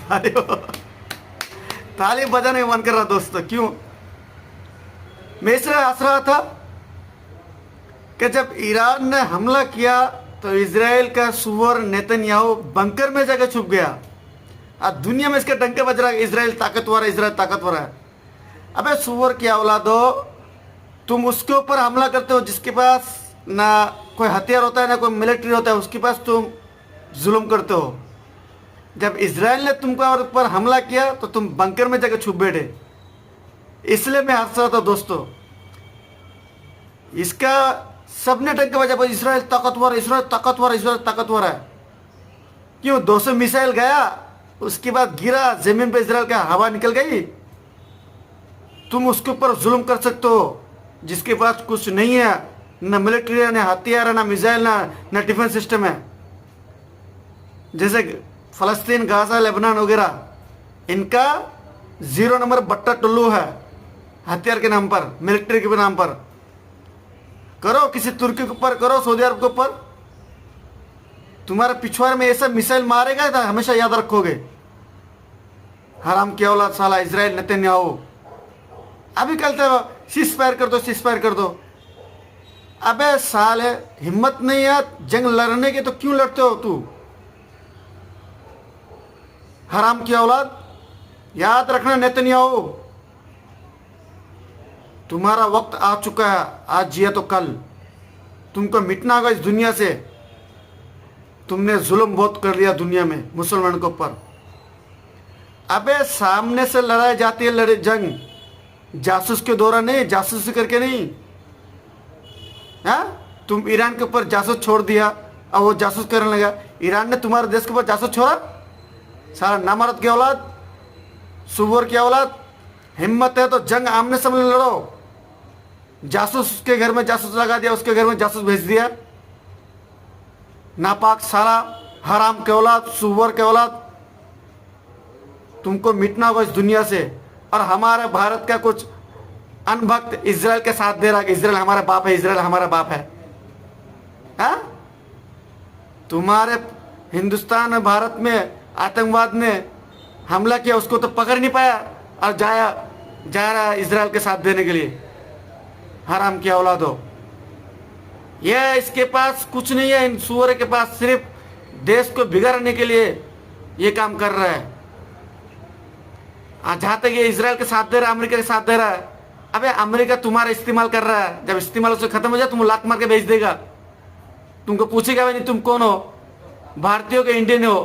ताली ताली बजाने का मन कर रहा दोस्तों। क्यों? मैं इसलिए हंस रहा था कि जब ईरान ने हमला किया तो इजराइल का सुअर नेतन्याहू बंकर में जाकर छुप गया। आज दुनिया में इसके डंके बज रहा है, इजराइल ताकतवर है, इजराइल ताकतवर है। अबे सुअर की औलादो, तुम उसके ऊपर हमला करते हो जिसके पास ना कोई हथियार होता है ना कोई मिलिट्री होता है, उसके पास तुम जुल्म करते हो। जब इजराइल ने तुमको ऊपर हमला किया तो तुम बंकर में जाकर छुप बैठे। इसलिए मैं हंस रहा था दोस्तों। इसका सबने डंके बजा, इजराइल ताकतवर, इजराइल ताकतवर, इजराइल ताकतवर है। क्यों? 200 मिसाइल गया, उसके बाद गिरा जमीन पे, इजराइल का हवा निकल गई। तुम उसके ऊपर जुल्म कर सकते हो जिसके पास कुछ नहीं है, ना मिलिट्री है, ना हथियार है, ना मिसाइल, ना डिफेंस सिस्टम है। जैसे फलस्तीन, गाजा, लेबनान वगैरह, इनका 0 नंबर बट्टा टुल्लू है हथियार के नाम पर, मिलिट्री के नाम पर। करो किसी तुर्की के ऊपर, करो सऊदी अरब के ऊपर, तुम्हारे पिछवाड़े में ऐसा मिसाइल मारेगा तो हमेशा याद रखोगे। हराम की औलाद साला इजराइल नेतन्याहू। अभी कहते हो सीज फायर कर दो, सीज फायर कर दो। अबे साले, हिम्मत नहीं है जंग लड़ने की तो क्यों लड़ते हो तू? हराम की औलाद, याद रखना नेतन्याहू, तुम्हारा वक्त आ चुका है। आज जिया तो कल तुमको मिटना होगा इस दुनिया से। तुमने जुल्म बहुत कर लिया दुनिया में मुसलमान के ऊपर। अबे सामने से लड़ाई जाती है, लड़े जंग जासूस के दौरान नहीं, जासूसी करके नहीं। तुम ईरान के ऊपर जासूस छोड़ दिया और वो जासूस करने लगा। ईरान ने तुम्हारे देश के ऊपर जासूस छोड़ा? सारा नामर्द की औलाद, सुअर की औलाद। हिम्मत है तो जंग आमने सामने लड़ो। जासूस के घर में जासूस लगा दिया, उसके घर में जासूस भेज दिया। नापाक साला, हराम के औलाद, सुअर के औलाद, तुमको मिटना होगा इस दुनिया से। और हमारे भारत का कुछ अनभक्त इजराइल के साथ दे रहा है, इजराइल हमारा बाप है, इजराइल हमारा बाप है। तुम्हारे हिंदुस्तान में, भारत में आतंकवाद ने हमला किया, उसको तो पकड़ नहीं पाया और जा रहा है इजराइल के साथ देने के लिए। हराम की औलाद हो। ये इसके पास कुछ नहीं है, इन सुअर के पास सिर्फ देश को बिगाड़ने के लिए ये काम कर रहा है। जहां तक ये इजराइल के साथ दे रहा है, अमेरिका के साथ दे रहा है। अबे अमेरिका तुम्हारा इस्तेमाल कर रहा है, जब इस्तेमाल उसे खत्म हो जाए तुम लात मार के भेज देगा। तुमको पूछेगा भी नहीं तुम कौन हो, भारतीय हो कि इंडियन हो।